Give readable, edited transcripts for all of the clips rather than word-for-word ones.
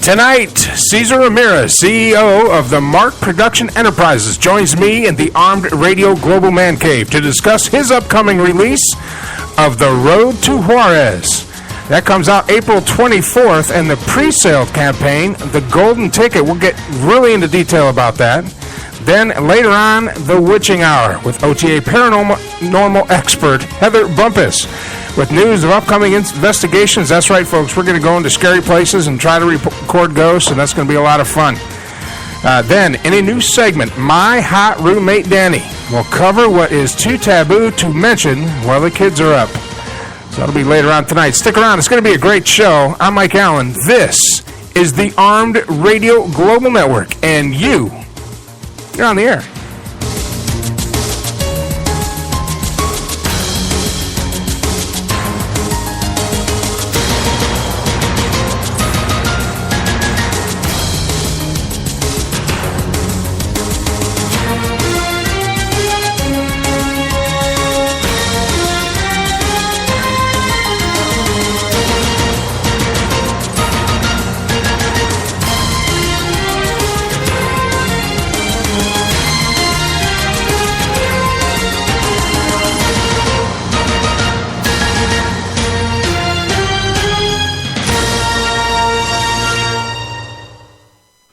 Tonight, Cesar Ramirez, CEO of the Marc Production Enterprises, joins me in the Armed Radio Global Man Cave to discuss his upcoming release of The Road to Juarez. That comes out April 24th, and the pre-sale campaign, The Golden Ticket. We'll get really into detail about that. Then later on, The Witching Hour with OTA paranormal expert Heather Bumpous with news of upcoming investigations. That's right, folks. We're going to go into scary places and try to record ghosts, and that's going to be a lot of fun. Then, in a new segment, My Hot Roommate Danny will cover what is too taboo to mention while the kids are up. So that'll be later on tonight. Stick around. It's going to be a great show. I'm Mike Allen. This is the Armed Radio Global Network, and you're on the air.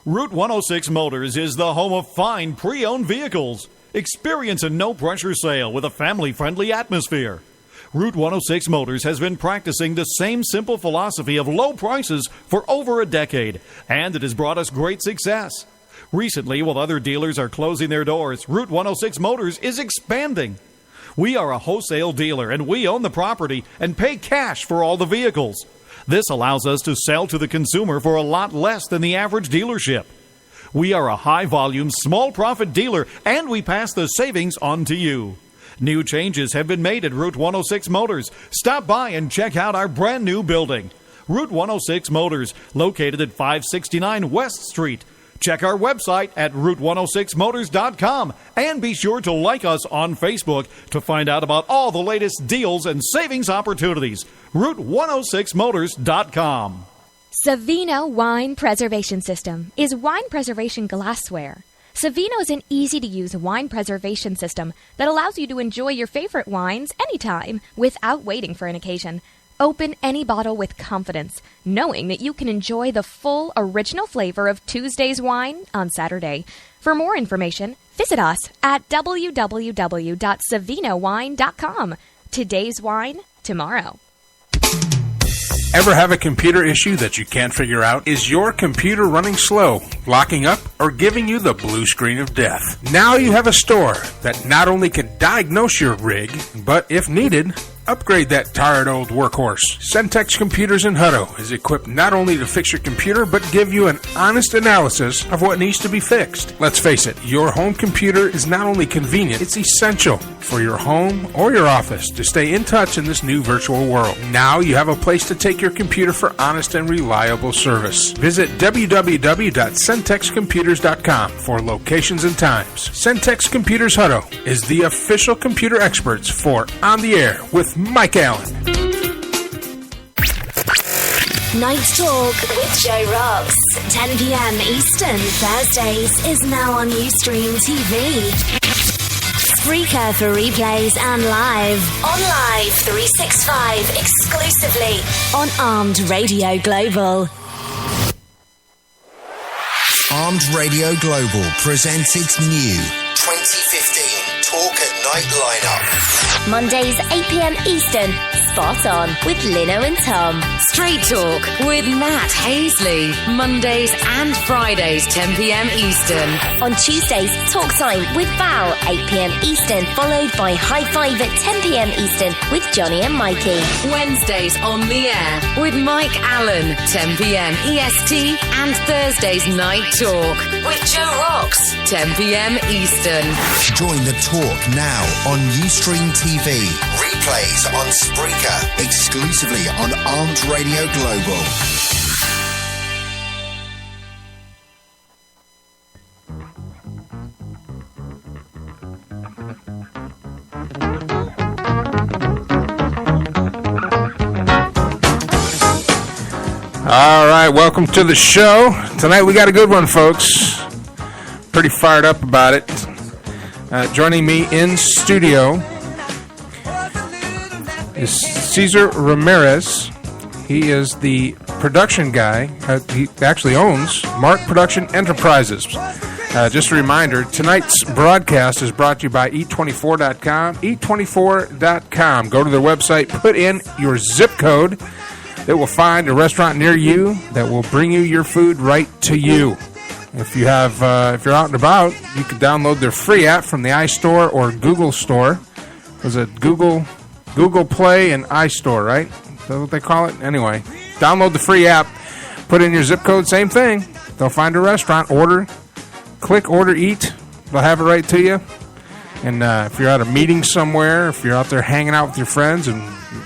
Route 106 Motors is the home of fine pre-owned vehicles. Experience a no-pressure sale with a family-friendly atmosphere. Route 106 Motors has been practicing the same simple philosophy of low prices for over a decade, and it has brought us great success. Recently, while other dealers are closing their doors, Route 106 Motors is expanding. We are a wholesale dealer, and we own the property and pay cash for all the vehicles. This allows us to sell to the consumer for a lot less than the average dealership. We are a high-volume, small-profit dealer, and we pass the savings on to you. New changes have been made at Route 106 Motors. Stop by and check out our brand-new building. Route 106 Motors, located at 569 West Street. Check our website at route106motors.com and be sure to like us on Facebook to find out about all the latest deals and savings opportunities. route106motors.com. Savino Wine Preservation System is wine preservation glassware. Savino is an easy-to-use wine preservation system that allows you to enjoy your favorite wines anytime without waiting for an occasion. Open any bottle with confidence, knowing that you can enjoy the full original flavor of Tuesday's wine on Saturday. For more information, visit us at www.savinowine.com. Today's wine, tomorrow. Ever have a computer issue that you can't figure out? Is your computer running slow, locking up, or giving you the blue screen of death? Now you have a store that not only can diagnose your rig, but if needed, upgrade that tired old workhorse. Centex Computers in Hutto is equipped not only to fix your computer, but give you an honest analysis of what needs to be fixed. Let's face it, your home computer is not only convenient, it's essential for your home or your office to stay in touch in this new virtual world. Now you have a place to take your computer for honest and reliable service. Visit www.centexcomputers.com for locations and times. Centex Computers Hutto is the official computer experts for On the Air with Mike Allen. Night Talk with Joe Rocks, 10 p.m. Eastern, Thursdays, is now on Ustream TV. Spreaker for replays and live. On Live 365, exclusively on Armed Radio Global. Armed Radio Global presents its new 2015 Talk at Night lineup. Mondays 8 p.m. Eastern, Spot On with Lino and Tom. Straight Talk with Matt Hazley. Mondays and Fridays 10 p.m. Eastern. On Tuesdays, Talk Time with Val, 8 p.m. Eastern, followed by High Five at 10 p.m. Eastern with Johnny and Mikey. Wednesdays on the air with Mike Allen, 10 p.m. EST, and Thursdays Night Talk with Joe Rocks, 10 p.m. Eastern. Join the talk now on Ustream TV. Replays on Spreaker, exclusively on Armed Radio Global. All right, welcome to the show. Tonight we got a good one, folks. Pretty fired up about it. Joining me in studio is Cesar Ramirez. He is the production guy. He actually owns Marc Production Enterprises. Just a reminder, tonight's broadcast is brought to you by Eat24.com. Eat24.com. Go to their website, put in your zip code. It will find a restaurant near you that will bring you your food right to you. If you're out and about, you can download their free app from the iStore or Google Store. Was it Google Play and iStore, right? Is that what they call it? Anyway, download the free app, put in your zip code, same thing. They'll find a restaurant, click order, eat. They'll have it right to you. And if you're at a meeting somewhere, if you're out there hanging out with your friends and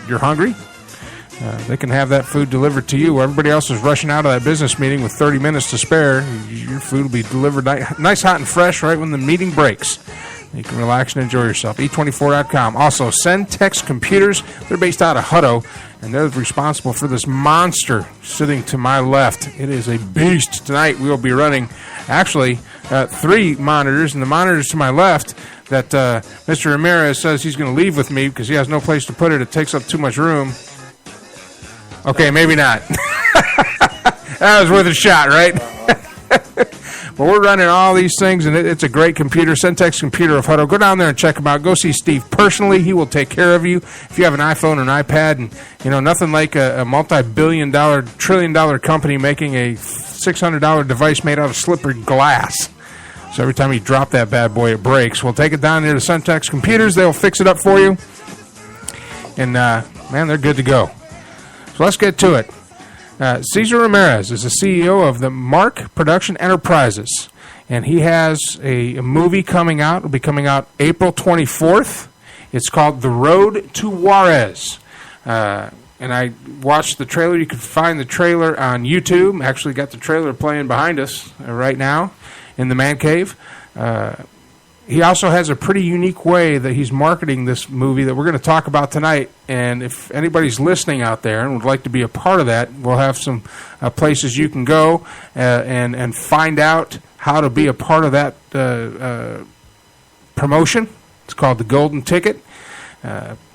you're hungry, they can have that food delivered to you. Everybody else is rushing out of that business meeting with 30 minutes to spare. Your food will be delivered nice, hot, and fresh right when the meeting breaks. You can relax and enjoy yourself. Eat24.com. Also, Centex Computers. They're based out of Hutto, and they're responsible for this monster sitting to my left. It is a beast. Tonight we will be running, actually, 3 monitors, and the monitors to my left that Mr. Ramirez says he's going to leave with me because he has no place to put it. It takes up too much room. Okay, maybe not. That was worth a shot, right? But we're running all these things, and it's a great computer. Centex Computer of Hutto. Go down there and check him out. Go see Steve personally. He will take care of you. If you have an iPhone or an iPad, and nothing like a multi-billion-dollar, trillion-dollar company making a $600 device made out of slippery glass. So every time you drop that bad boy, it breaks. We'll take it down there to Centex Computers. They'll fix it up for you. And, man, they're good to go. So let's get to it. Cesar Ramirez is the CEO of the Marc Production Enterprises, and he has a movie coming out. It'll be coming out April 24th. It's called The Road to Juarez. And I watched the trailer. You can find the trailer on YouTube. Actually got the trailer playing behind us right now in the man cave. He also has a pretty unique way that he's marketing this movie that we're going to talk about tonight. And if anybody's listening out there and would like to be a part of that, we'll have some places you can go and find out how to be a part of that promotion. It's called the Golden Ticket.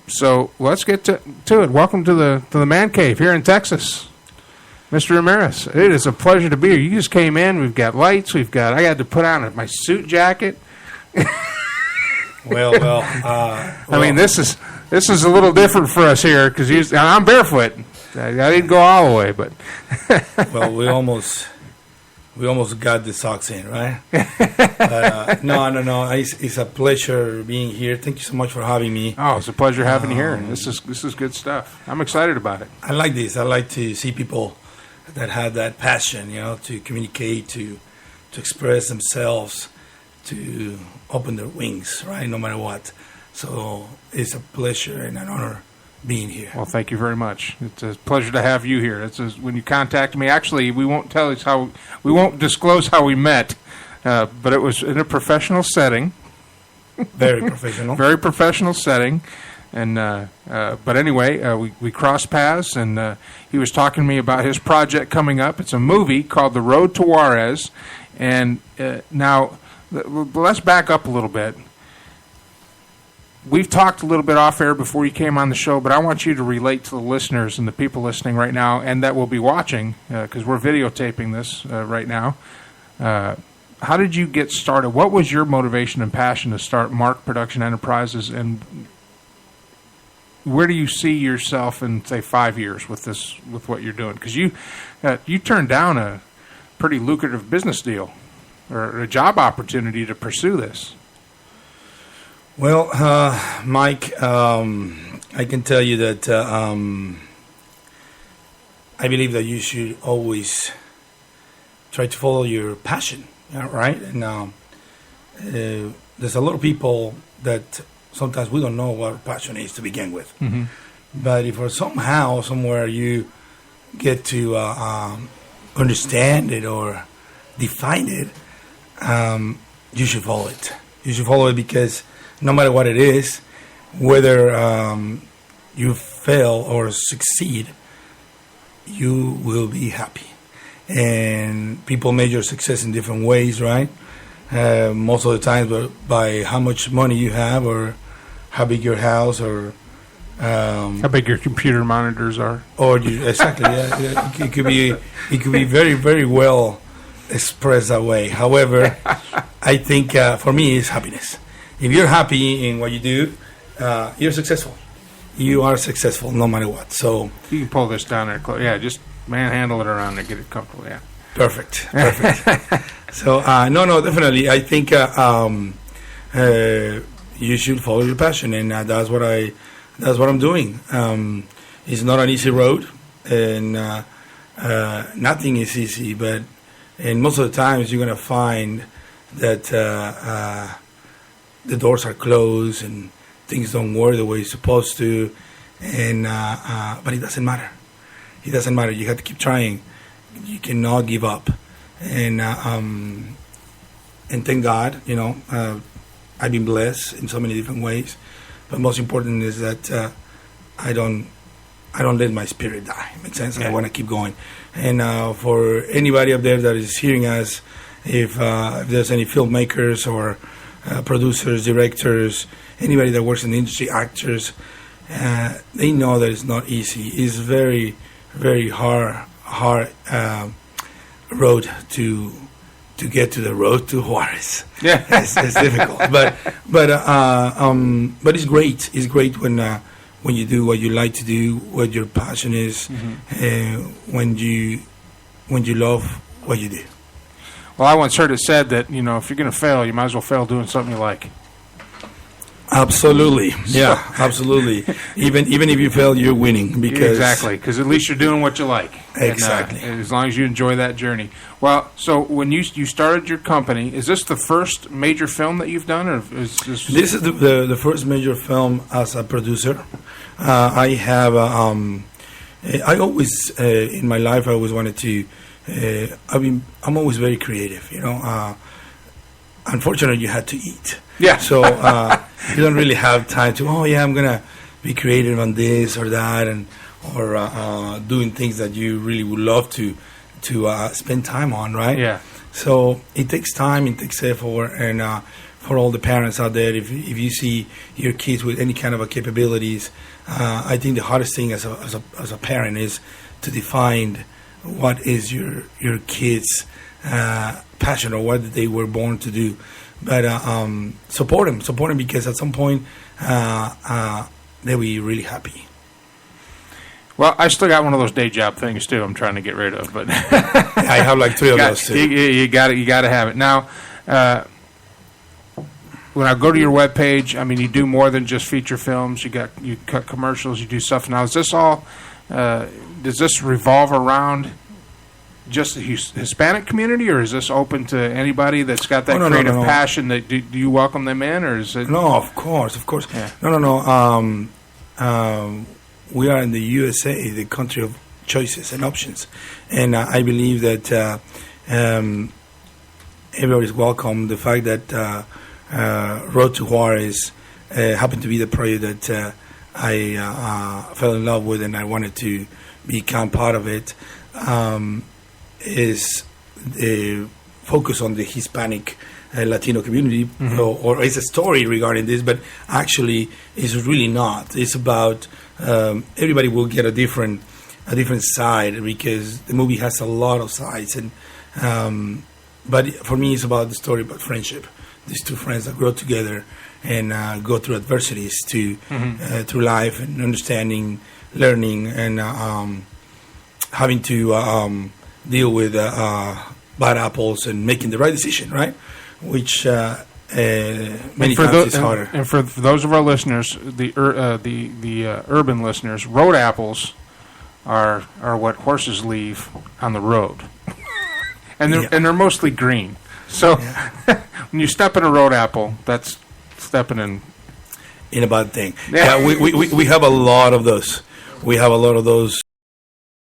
So let's get to it. Welcome to the Man Cave here in Texas. Mr. Ramirez, it is a pleasure to be here. You just came in. We've got lights. I had to put on my suit jacket. Well. I mean, this is a little different for us here because I'm barefoot. I didn't go all the way, but well, we almost got the socks in, right? But, no. It's a pleasure being here. Thank you so much for having me. Oh, it's a pleasure having you here. This is good stuff. I'm excited about it. I like this. I like to see people that have that passion, to communicate, to express themselves, to open their wings, right, no matter what. So it's a pleasure and an honor being here. Well, thank you very much. It's a pleasure to have you here. When you contacted me, actually, we won't disclose how we met, but it was in a professional setting. Very professional. Very professional setting. And but anyway, we crossed paths, and he was talking to me about his project coming up. It's a movie called The Road to Juarez. And now, let's back up a little bit. We've talked a little bit off air before you came on the show, but I want you to relate to the listeners and the people listening right now and that will be watching, because we're videotaping this right now. How did you get started? What was your motivation and passion to start Marc Production Enterprises, and where do you see yourself in, say, 5 years with what you're doing? Because you turned down a pretty lucrative business deal or a job opportunity to pursue this. Well, Mike, I can tell you that I believe that you should always try to follow your passion, right? And there's a lot of people that sometimes we don't know what our passion is to begin with. Mm-hmm. But if somehow, somewhere you get to understand it or define it, you should follow it. You should follow it because no matter what it is, whether you fail or succeed, you will be happy. and people measure success in different ways, right? Most of the times by how much money you have, or how big your house, or how big your computer monitors are. Or exactly, yeah. It could be very, very well expressed that way. However, I think for me, it's happiness. If you're happy in what you do, you're successful. You are successful no matter what. So you can pull this down there close. Yeah, just manhandle it around and get it comfortable. Yeah, perfect. So no, definitely. I think you should follow your passion, and that's what I'm doing. It's not an easy road, and nothing is easy. And most of the times, you're gonna find that the doors are closed and things don't work the way it's supposed to, and but it doesn't matter. It doesn't matter. You have to keep trying. You cannot give up, and thank God, I've been blessed in so many different ways. But most important is that I don't let my spirit die. Makes sense? Yeah. I want to keep going. And for anybody up there that is hearing us, if there's any filmmakers or producers, directors, anybody that works in the industry, actors, they know that it's not easy. It's very, very hard road to get to the road to Juarez. Yeah, it's difficult, but it's great. It's great when you do what you like to do, what your passion is, when you love what you do. Well, I once heard it said that if you're going to fail, you might as well fail doing something you like. Absolutely, yeah, absolutely. Even if you fail, you're winning because at least you're doing what you like. Exactly. And, as long as you enjoy that journey. Well, so when you started your company, is this the first major film that you've done, or is this? This is the first major film as a producer. I have. I always in my life I always wanted to. I'm always very creative. Unfortunately, you had to eat. Yeah. So you don't really have time to. Oh yeah, I'm gonna be creative on this or that, or doing things that you really would love to spend time on, right? Yeah. So it takes time, it takes effort, and for all the parents out there, if you see your kids with any kind of capabilities, I think the hardest thing as a parent is to define what is your kids' passion or what they were born to do. But support them because at some point they'll be really happy. Well, I still got one of those day job things too. I'm trying to get rid of, but I have like 3 of those too. You got to have it now. When I go to your webpage, I mean, you do more than just feature films. You cut commercials. You do stuff. Now, is this all? Does this revolve around just the Hispanic community, or is this open to anybody that's got that creative passion? That do you welcome them in, or is it? No, of course. Yeah. No. We are in the USA, the country of choices and options, and I believe that everybody's welcome. The fact that Road to Juarez happened to be the project that I fell in love with, and I wanted to become part of it. Is the focus on the Hispanic Latino community, or it's a story regarding this, but actually it's really not. It's about everybody will get a different side because the movie has a lot of sides, and but for me it's about the story about friendship. These two friends that grow together and go through adversities through life, and understanding, learning, and having to deal with bad apples and making the right decision, right? Which many times is harder. And for those of our listeners, the urban listeners, road apples are what horses leave on the road, and they're mostly green. So when you step in a road apple, that's stepping in a bad thing. Yeah, we have a lot of those. We have a lot of those